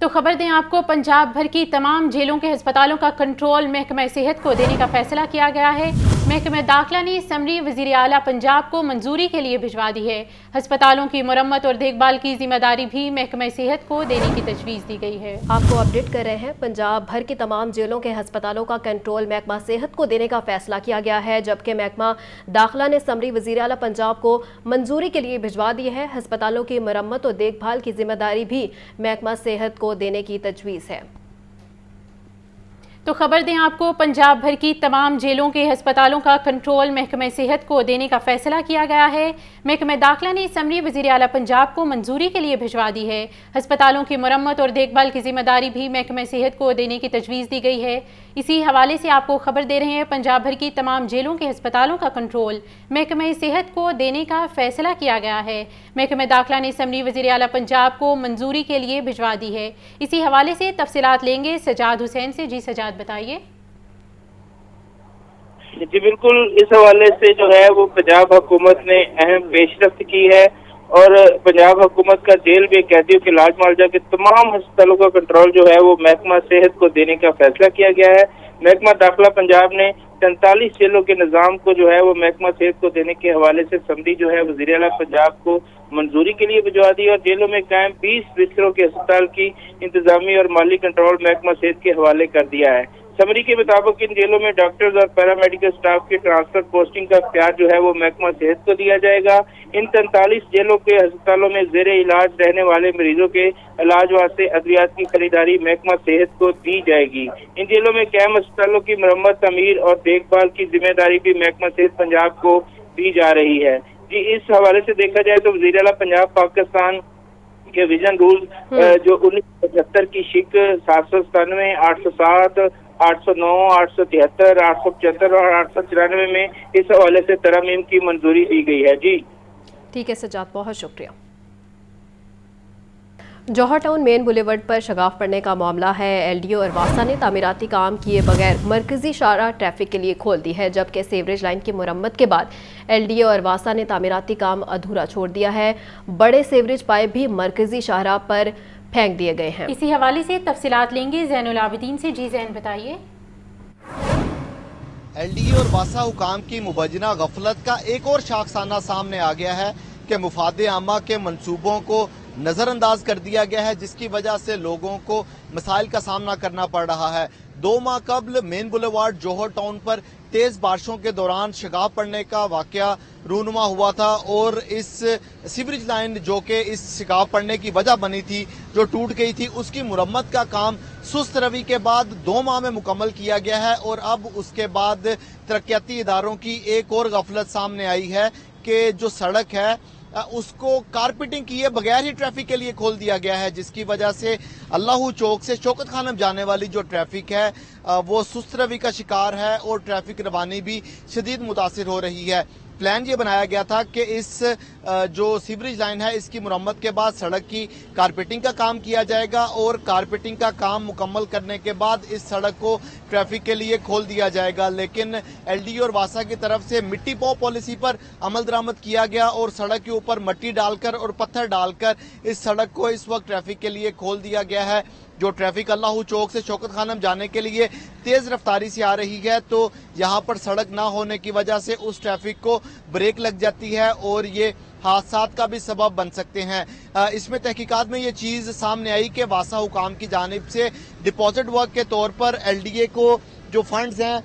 تو خبر دیں آپ کو، پنجاب بھر کی تمام جیلوں کے ہسپتالوں کا کنٹرول محکمہ صحت کو دینے کا فیصلہ کیا گیا ہے۔ محکمہ داخلہ نے سمری وزیر اعلیٰ پنجاب کو منظوری کے لیے بھجوا دی ہے۔ ہسپتالوں کی مرمت اور دیکھ بھال کی ذمہ داری بھی محکمہ صحت کو دینے کی تجویز دی گئی ہے۔ آپ کو اپڈیٹ کر رہے ہیں، پنجاب بھر کی تمام جیلوں کے ہسپتالوں کا کنٹرول محکمہ صحت کو دینے کا فیصلہ کیا گیا ہے، جبکہ محکمہ داخلہ نے سمری وزیر اعلیٰ پنجاب کو منظوری کے لیے بھجوا دی ہے۔ ہسپتالوں کی مرمت اور دیکھ بھال کی ذمہ داری بھی محکمہ صحت کو دینے کی تجویز ہے۔ تو خبر دیں آپ کو، پنجاب بھر کی تمام جیلوں کے ہسپتالوں کا کنٹرول محکمہ صحت کو دینے کا فیصلہ کیا گیا ہے۔ محکمہ داخلہ نے سمری وزیر اعلیٰ پنجاب کو منظوری کے لیے بھجوا دی ہے۔ ہسپتالوں کی مرمت اور دیکھ بھال کی ذمہ داری بھی محکمہ صحت کو دینے کی تجویز دی گئی ہے۔ اسی حوالے سے آپ کو خبر دے رہے ہیں، پنجاب بھر کی تمام جیلوں کے ہسپتالوں کا کنٹرول محکمہ صحت کو دینے کا فیصلہ کیا گیا ہے۔ محکمہ داخلہ نے سمری وزیر اعلیٰ پنجاب کو منظوری کے لیے بھجوا دی ہے۔ اسی حوالے سے تفصیلات لیں گے سجاد حسین سے۔ جی سجاد، بتائیے۔ جی بالکل، اس حوالے سے جو ہے وہ پنجاب حکومت نے اہم پیش رفت کی ہے اور پنجاب حکومت کا جیل میں قیدیوں کے علاج معالجہ کے تمام ہسپتالوں کا کنٹرول جو ہے وہ محکمہ صحت کو دینے کا فیصلہ کیا گیا ہے۔ محکمہ داخلہ پنجاب نے 43 جیلوں کے نظام کو جو ہے وہ محکمہ صحت کو دینے کے حوالے سے سمری جو ہے وزیر اعلیٰ پنجاب کو منظوری کے لیے بھجوا دی اور جیلوں میں قائم 20 بستروں کے ہسپتال کی انتظامی اور مالی کنٹرول محکمہ صحت کے حوالے کر دیا ہے۔ سمری کے مطابق ان جیلوں میں ڈاکٹرز اور پیرامیڈیکل سٹاف کی ٹرانسفر پوسٹنگ کا اختیار جو ہے وہ محکمہ صحت کو دیا جائے گا۔ ان 43 جیلوں کے ہسپتالوں میں زیر علاج رہنے والے مریضوں کے علاج واسطے ادویات کی خریداری محکمہ صحت کو دی جائے گی۔ ان جیلوں میں قائم ہسپتالوں کی مرمت، تعمیر اور دیکھ بھال کی ذمہ داری بھی محکمہ صحت پنجاب کو دی جا رہی ہے۔ جی اس حوالے سے دیکھا جائے تو وزیر اعلیٰ پنجاب پاکستان کے ویژن رول جو 1975 کی شک 797، 807، 809، 873، 875 اور 894 میں اس حوالے سے ترامیم کی منظوری دی گئی ہے۔ جی ٹھیک ہے سجاد، بہت شکریہ۔ جوہر ٹاؤن مین بولیورڈ پر شگاف پڑنے کا معاملہ ہے۔ ایل ڈی او ارواسا نے تعمیراتی کام کیے بغیر مرکزی شاہراہ ٹریفک کے لیے کھول دی ہے، جبکہ سیوریج لائن کی مرمت کے بعد ایل ڈی او ارواسا نے تعمیراتی کام ادھورا چھوڑ دیا ہے۔ بڑے سیوریج پائپ بھی مرکزی شاہراہ پر پھینک دیے گئے ہیں۔ اسی حوالے سے تفصیلات لیں گے زین العابدین سے۔ جی زین، بتائیے۔ ایل ڈی او ارواسا حکام کی مبینہ غفلت کا ایک اور شاخسانہ سامنے آ گیا ہے کہ مفاد عامہ کے منصوبوں کو نظر انداز کر دیا گیا ہے، جس کی وجہ سے لوگوں کو مسائل کا سامنا کرنا پڑ رہا ہے۔ 2 ماہ قبل مین بولیوارڈ جوہر ٹاؤن پر تیز بارشوں کے دوران شگاف پڑنے کا واقعہ رونما ہوا تھا اور اس سیوریج لائن جو کہ اس شگاف پڑنے کی وجہ بنی تھی، جو ٹوٹ گئی تھی، اس کی مرمت کا کام سست روی کے بعد 2 ماہ میں مکمل کیا گیا ہے اور اب اس کے بعد ترقیاتی اداروں کی ایک اور غفلت سامنے آئی ہے کہ جو سڑک ہے اس کو کارپیٹنگ کیے بغیر ہی ٹریفک کے لیے کھول دیا گیا ہے، جس کی وجہ سے اللہ چوک سے شوکت خانم جانے والی جو ٹریفک ہے وہ سست روی کا شکار ہے اور ٹریفک روانی بھی شدید متاثر ہو رہی ہے۔ پلان یہ بنایا گیا تھا کہ اس جو سیوریج لائن ہے اس کی مرمت کے بعد سڑک کی کارپیٹنگ کا کام کیا جائے گا اور کارپیٹنگ کا کام مکمل کرنے کے بعد اس سڑک کو ٹریفک کے لیے کھول دیا جائے گا، لیکن ایل ڈی او اور واسا کی طرف سے مٹی پاؤ پالیسی پر عمل درآمد کیا گیا اور سڑک کے اوپر مٹی ڈال کر اور پتھر ڈال کر اس سڑک کو اس وقت ٹریفک کے لیے کھول دیا گیا ہے۔ جو ٹریفک اللہ چوک سے شوکت خانم جانے کے لیے تیز رفتاری سے آ رہی ہے تو یہاں پر سڑک نہ ہونے کی وجہ سے اس ٹریفک کو بریک لگ جاتی ہے اور یہ حادثات کا بھی سبب بن سکتے ہیں۔ اس میں تحقیقات میں یہ چیز سامنے آئی کہ واسا حکام کی جانب سے ڈپازٹ ورک کے طور پر ایل ڈی اے کو جو فنڈز ہیں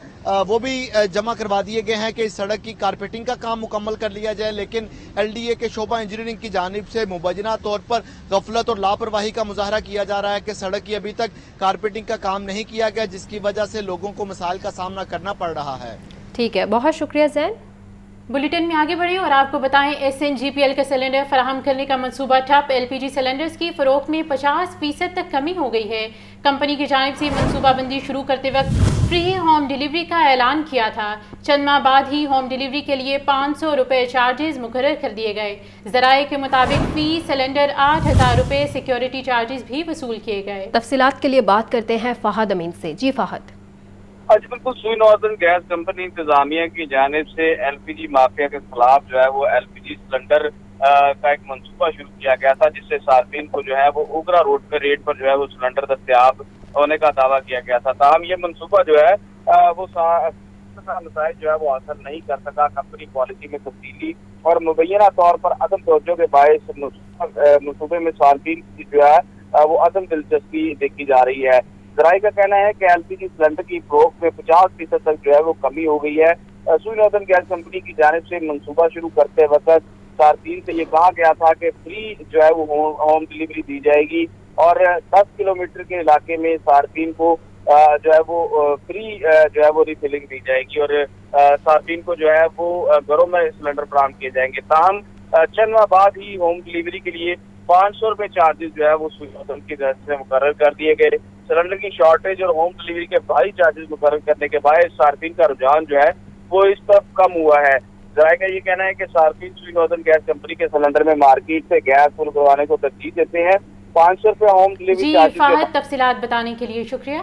وہ بھی جمع کروا دیے گئے ہیں کہ اس سڑک کی کارپیٹنگ کا کام مکمل کر لیا جائے، لیکن ایل ڈی اے کے شعبہ انجینئرنگ کی جانب سے مبینہ طور پر غفلت اور لاپرواہی کا مظاہرہ کیا جا رہا ہے کہ سڑک کی ابھی تک کارپیٹنگ کا کام نہیں کیا گیا، جس کی وجہ سے لوگوں کو مسائل کا سامنا کرنا پڑ رہا ہے۔ ٹھیک ہے، بہت شکریہ زین۔ بلیٹن میں آگے بڑھیں اور آپ کو بتائیں، S N G P L کا سلنڈر فراہم کرنے کا منصوبہ ٹھپ۔ ایل پی جی سلنڈرز کی فروخت میں 50% تک کمی ہو گئی ہے۔ کمپنی کی جانب سے منصوبہ بندی شروع کرتے وقت فری ہوم ڈیلیوری کا اعلان کیا تھا۔ چند ماہ بعد ہی ہوم ڈیلیوری کے لیے 500 روپے چارجز مقرر کر دیے گئے۔ ذرائع کے مطابق فی سلنڈر 8000 روپے سیکیورٹی چارجز بھی وصول کیے گئے۔ تفصیلات کے لیے بات کرتے ہیں فہد امین سے۔ جی فہد۔ آج بالکل سوئی ناردرن گیس کمپنی انتظامیہ کی جانب سے ایل پی جی مافیا کے خلاف جو ہے وہ ایل پی جی سلنڈر کا ایک منصوبہ شروع کیا گیا تھا، جس سے صارفین کو جو ہے وہ اوگرا روڈ پہ ریٹ پر جو ہے وہ سلنڈر دستیاب ہونے کا دعویٰ کیا گیا تھا. تاہم یہ منصوبہ جو ہے وہ نتائج جو ہے وہ حاصل نہیں کر سکا. کمپنی پالیسی میں تبدیلی اور مبینہ طور پر عدم توجہ کے باعث منصوبے میں صارفین کی جو ہے وہ عدم دلچسپی دیکھی جا رہی ہے. ذرائع کا کہنا ہے کہ LPG سلنڈر کی فروخت میں 50% تک جو ہے وہ کمی ہو گئی ہے. سوئی ناردرن گیس کمپنی کی جانب سے منصوبہ شروع کرتے وقت صارفین سے یہ کہا گیا تھا کہ فری جو ہے وہ ہوم ڈلیوری دی جائے گی اور 10 کلومیٹر کے علاقے میں صارفین کو جو ہے وہ فری جو ہے وہ ریفلنگ دی جائے گی اور صارفین کو جو ہے وہ گھروں میں سلنڈر فراہم کیے جائیں گے. تاہم چند ماہ بعد ہی ہوم ڈلیوری کے لیے 500 روپے چارجز جو ہے وہ سوئی ناردرن کی طرف سے مقرر کر دیے گئے. سلنڈر کی شارٹیج اور ہوم ڈلیوری کے بھاری چارجز مقرر کرنے کے باعث صارفین کا رجحان جو ہے وہ اس طرف کم ہوا ہے. ذرائع کا یہ کہنا ہے کہ صارفین سوئی ناردرن گیس کمپنی کے سلنڈر میں مارکیٹ سے گیس فل کروانے کو ترجیح دیتے ہیں. 500 روپے ہوم ڈلیوری چارجز. فہد تفصیلات بتانے کے لیے شکریہ.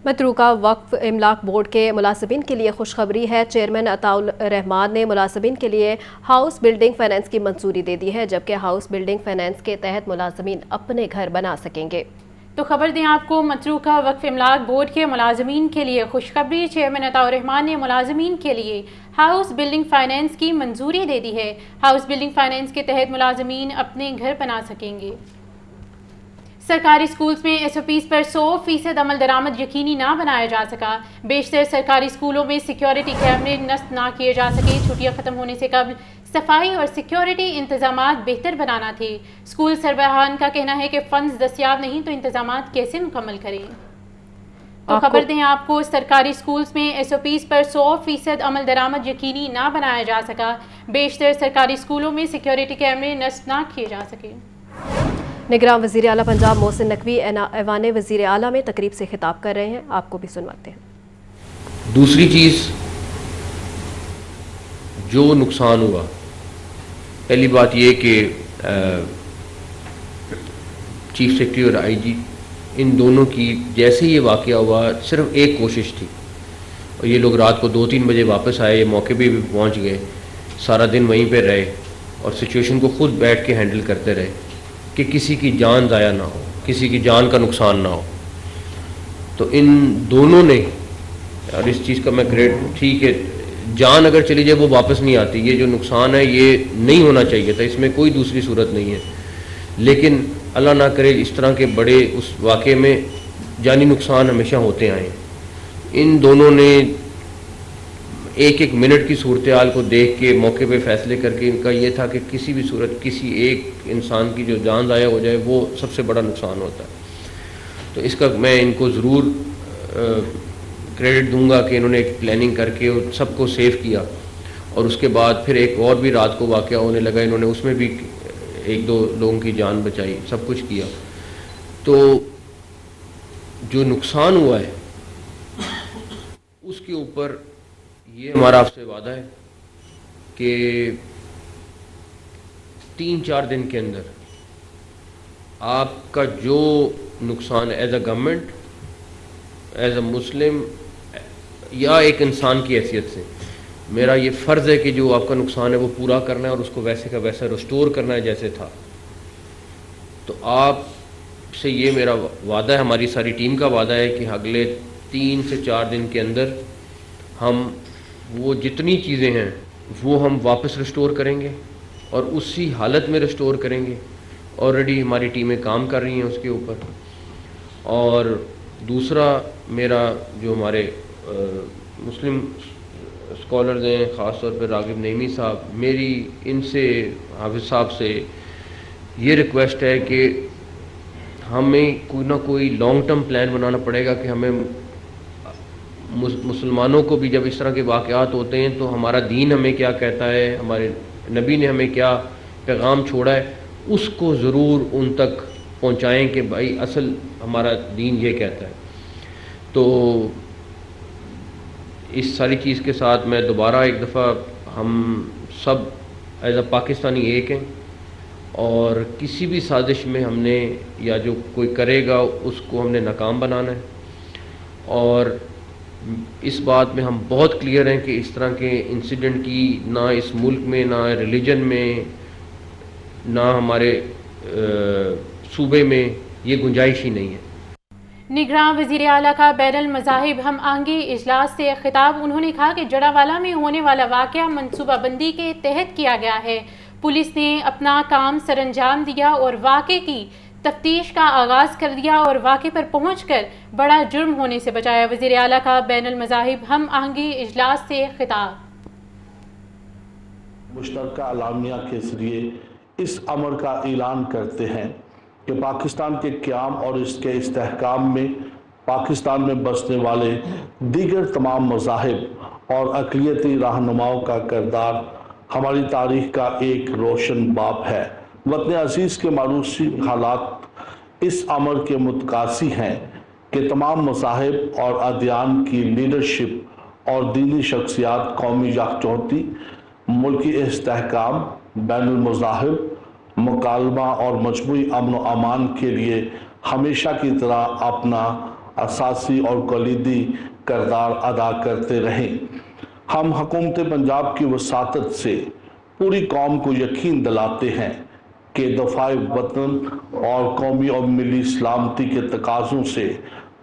متروکہ وقف املاک بورڈ کے ملازمین کے لیے خوشخبری ہے. چیئرمین عطاء الرحمان نے ملازمین کے لیے ہاؤس بلڈنگ فائنانس کی منظوری دے دی ہے، جبکہ ہاؤس بلڈنگ فائنانس کے تحت ملازمین اپنے گھر بنا سکیں گے. تو خبر دیں آپ کو، متروکہ وقف املاک بورڈ کے ملازمین کے لیے خوشخبری. چیئرمین عطاء الرحمان نے ملازمین کے لیے ہاؤس بلڈنگ فائنانس کی منظوری دے دی ہے. ہاؤس بلڈنگ فائنانس کے تحت ملازمین اپنے گھر بنا سکیں گے. سرکاری اسکولز میں SOPs پر 100% عمل درآمد یقینی نہ بنایا جا سکا. بیشتر سرکاری اسکولوں میں سیکیورٹی کیمرے نصب نہ کیے جا سکے. چھٹیاں ختم ہونے سے قبل صفائی اور سیکیورٹی انتظامات بہتر بنانا تھے. اسکول سربراہان کا کہنا ہے کہ فنڈز دستیاب نہیں تو انتظامات کیسے مکمل کریں. تو خبر دیں آپ کو، سرکاری اسکولز میں SOPs پر 100% عمل درآمد یقینی نہ بنایا جا سکا. بیشتر سرکاری اسکولوں میں سیکیورٹی کیمرے نصب نہ کیے جا سکے. نگراں وزیر اعلیٰ پنجاب محسن نقوی ایوان وزیر اعلیٰ میں تقریب سے خطاب کر رہے ہیں. آپ کو بھی سنواتے ہیں. دوسری چیز جو نقصان ہوا، پہلی بات یہ کہ چیف سیکرٹری اور IG ان دونوں کی جیسے یہ واقعہ ہوا صرف ایک کوشش تھی، اور یہ لوگ رات کو 2-3 بجے واپس آئے، یہ موقع پہ بھی پہنچ گئے، سارا دن وہیں پہ رہے اور سچویشن کو خود بیٹھ کے ہینڈل کرتے رہے کہ کسی کی جان ضائع نہ ہو، کسی کی جان کا نقصان نہ ہو. تو ان دونوں نے، اور اس چیز کا میں ٹھیک ہے، جان اگر چلی جائے وہ واپس نہیں آتی، یہ جو نقصان ہے یہ نہیں ہونا چاہیے تھا، اس میں کوئی دوسری صورت نہیں ہے، لیکن اللہ نہ کرے اس طرح کے بڑے اس واقعے میں جانی نقصان ہمیشہ ہوتے آئے. ان دونوں نے ایک ایک منٹ کی صورتحال کو دیکھ کے موقع پہ فیصلے کر کے ان کا یہ تھا کہ کسی بھی صورت کسی ایک انسان کی جو جان ضائع ہو جائے وہ سب سے بڑا نقصان ہوتا ہے. تو اس کا میں ان کو ضرور کریڈٹ دوں گا کہ انہوں نے ایک پلاننگ کر کے سب کو سیو کیا، اور اس کے بعد پھر ایک اور بھی رات کو واقعہ ہونے لگا، انہوں نے اس میں بھی 1-2 لوگوں کی جان بچائی، سب کچھ کیا. تو جو نقصان ہوا ہے اس کے اوپر یہ ہمارا آپ سے وعدہ ہے کہ 3-4 دن کے اندر آپ کا جو نقصان as a government, as a مسلم یا ایک انسان کی حیثیت سے میرا یہ فرض ہے کہ جو آپ کا نقصان ہے وہ پورا کرنا ہے اور اس کو ویسے کا ویسا ریسٹور کرنا ہے جیسے تھا. تو آپ سے یہ میرا وعدہ ہے، ہماری ساری ٹیم کا وعدہ ہے کہ اگلے 3 سے 4 دن کے اندر ہم وہ جتنی چیزیں ہیں وہ ہم واپس ریسٹور کریں گے اور اسی حالت میں ریسٹور کریں گے. آلریڈی ہماری ٹیمیں کام کر رہی ہیں اس کے اوپر. اور دوسرا میرا جو ہمارے مسلم اسکالرز ہیں، خاص طور پہ راغب نعیمی صاحب، میری ان سے، حافظ صاحب سے یہ ریکویسٹ ہے کہ ہمیں کوئی نہ کوئی لانگ ٹرم پلان بنانا پڑے گا کہ ہمیں مسلمانوں کو بھی جب اس طرح کے واقعات ہوتے ہیں تو ہمارا دین ہمیں کیا کہتا ہے، ہمارے نبی نے ہمیں کیا پیغام چھوڑا ہے، اس کو ضرور ان تک پہنچائیں کہ بھائی اصل ہمارا دین یہ کہتا ہے. تو اس ساری چیز کے ساتھ میں دوبارہ ایک دفعہ ہم سب ایز اے پاکستانی ایک ہیں، اور کسی بھی سازش میں ہم نے یا جو کوئی کرے گا اس کو ہم نے ناکام بنانا ہے. اور اس بات میں ہم بہت کلیئر ہیں کہ اس طرح کے انسیڈنٹ کی نہ اس ملک میں، نہ ریلیجن میں، نہ ہمارے صوبے میں یہ گنجائش ہی نہیں ہے۔ نگراں وزیر اعلیٰ کا بین المذاہب ہم آہنگی اجلاس سے خطاب۔ انہوں نے کہا کہ جڑاوالا میں ہونے والا واقعہ منصوبہ بندی کے تحت کیا گیا ہے۔ پولیس نے اپنا کام سر انجام دیا اور واقعے کی تفتیش کا آغاز کر دیا اور واقعے پر پہنچ کر بڑا جرم ہونے سے بچایا۔ وزیر اعلیٰ کا بین المذاہب ہم آہنگی اجلاس سے خطاب۔ مشترکہ اعلامیہ کے ذریعے اس امر کا اعلان کرتے ہیں کہ پاکستان کے قیام اور اس کے استحکام میں پاکستان میں بسنے والے دیگر تمام مذاہب اور اقلیتی رہنماؤں کا کردار ہماری تاریخ کا ایک روشن باب ہے۔ وطن عزیز کے معروضی حالات اس امر کے متقاضی ہیں کہ تمام مذاہب اور ادیان کی لیڈرشپ اور دینی شخصیات قومی یکجہتی، ملکی استحکام، بین المذاہب مکالمہ اور مجموعی امن و امان کے لیے ہمیشہ کی طرح اپنا اساسی اور کلیدی کردار ادا کرتے رہیں۔ ہم حکومت پنجاب کی وساطت سے پوری قوم کو یقین دلاتے ہیں کہ دفاع وطن اور قومی اور ملی سلامتی کے تقاضوں سے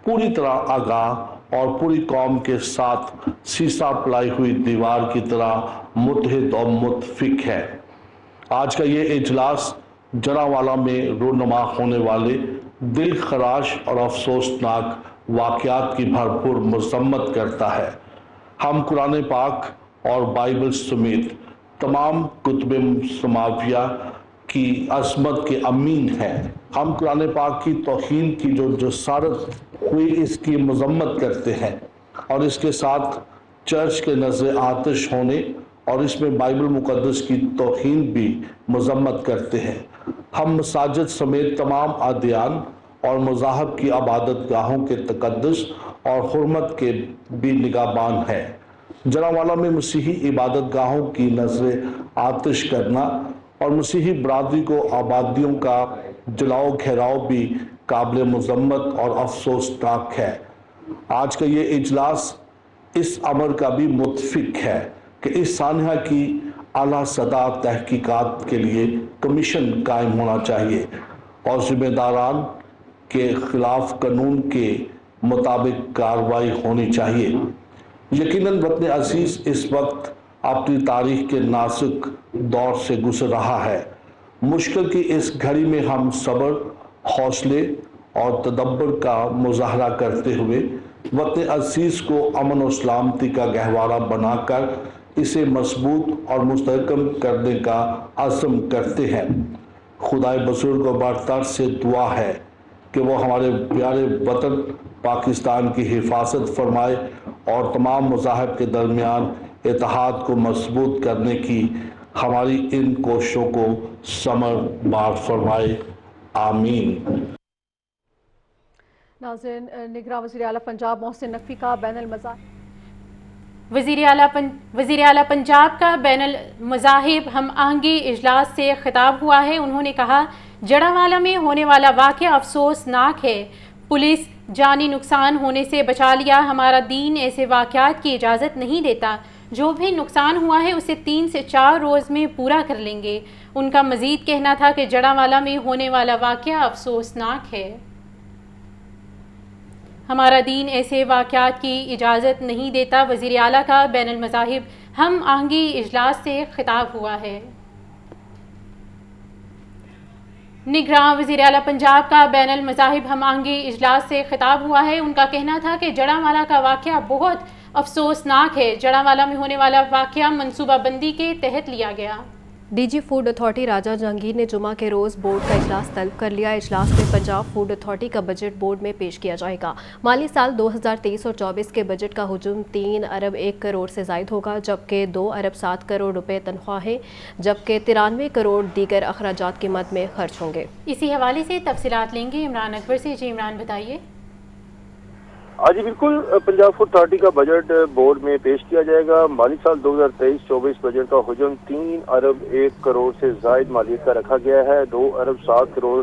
پوری طرح آگاہ اور پوری قوم کے ساتھ سیسا پلائی ہوئی دیوار کی طرح متحد اور متفق ہے۔ آج کا یہ اجلاس جڑاوالا میں رونما ہونے والے دل خراش اور افسوسناک واقعات کی بھرپور مذمت کرتا ہے۔ ہم قرآن پاک اور بائبل سمیت تمام کتب سماویہ کی عظمت کے امین ہیں۔ ہم قرآن پاک کی توہین کی جو جسارت ہوئی اس کی مذمت کرتے ہیں اور اس کے ساتھ چرچ کے نظر آتش ہونے اور اس میں بائبل مقدس کی توہین بھی مذمت کرتے ہیں۔ ہم مساجد سمیت تمام ادیان اور مذاہب کی عبادت گاہوں کے تقدس اور حرمت کے بھی نگہبان ہیں۔ جڑاوالا میں مسیحی عبادت گاہوں کی نظر آتش کرنا اور مسیحی برادری کو آبادیوں کا جلاؤ گھیراؤ بھی قابل مذمت اور افسوسناک ہے۔ آج کا یہ اجلاس اس امر کا بھی متفق ہے کہ اس سانحہ کی اعلیٰ سطح تحقیقات کے لیے کمیشن قائم ہونا چاہیے اور ذمہ داران کے خلاف قانون کے مطابق کارروائی ہونی چاہیے۔ یقیناً وطن عزیز اس وقت اپنی تاریخ کے نازک دور سے گزر رہا ہے۔ مشکل کی اس گھڑی میں ہم صبر، حوصلے اور تدبر کا مظاہرہ کرتے ہوئے وطن عزیز کو امن و سلامتی کا گہوارہ بنا کر اسے مضبوط اور مستحکم کرنے کا عزم کرتے ہیں۔ خدائے بزرگ و برتر سے دعا ہے کہ وہ ہمارے پیارے وطن پاکستان کی حفاظت فرمائے اور تمام مذاہب کے درمیان اتحاد کو مضبوط کرنے کی ہماری ان کوششوں کو ثمر بار فرمائے، آمین۔ ناظرین، نگراں وزیر اعلیٰ پنجاب محسن نقوی کا بین المذاہب وزیر اعلیٰ پنجاب کا بین المذاہب ہم آہنگی اجلاس سے خطاب ہوا ہے۔ انہوں نے کہا جڑاوالا میں ہونے والا واقعہ افسوسناک ہے، پولیس جانی نقصان ہونے سے بچا لیا۔ ہمارا دین ایسے واقعات کی اجازت نہیں دیتا، جو بھی نقصان ہوا ہے اسے 3 سے 4 روز میں پورا کر لیں گے۔ ان کا مزید کہنا تھا کہ جڑاوالا میں ہونے والا واقعہ افسوسناک ہے، ہمارا دین ایسے واقعات کی اجازت نہیں دیتا۔ وزیر اعلیٰ کا بین المذاہب ہم آہنگی اجلاس سے خطاب ہوا ہے۔ نگراں وزیر اعلیٰ پنجاب کا بین المذاہب ہم آہنگی اجلاس سے خطاب ہوا ہے۔ ان کا کہنا تھا کہ جڑاوالا کا واقعہ بہت افسوسناک ہے، جڑاوالا میں ہونے والا واقعہ منصوبہ بندی کے تحت لیا گیا۔ ڈی جی فوڈ اتھارٹی راجہ جہانگیر نے جمعہ کے روز بورڈ کا اجلاس طلب کر لیا۔ اجلاس میں پنجاب فوڈ اتھارٹی کا بجٹ بورڈ میں پیش کیا جائے گا۔ مالی سال 2023 اور 24 کے بجٹ کا حجم 3 ارب 1 کروڑ سے زائد ہوگا، جبکہ 2 ارب 7 کروڑ روپے تنخواہیں جبکہ 93 کروڑ دیگر اخراجات کی مد میں خرچ ہوں گے۔ اسی حوالے سے تفصیلات لیں گے عمران اکبر سے۔ جی عمران بتائیے۔ جی بالکل، پنجاب فوڈ اتھارٹی کا بجٹ بورڈ میں پیش کیا جائے گا۔ مالی سال 2023-24 بجٹ کا حجم 3 ارب 1 کروڑ سے زائد مالیت کا رکھا گیا ہے۔ 2 ارب 7 کروڑ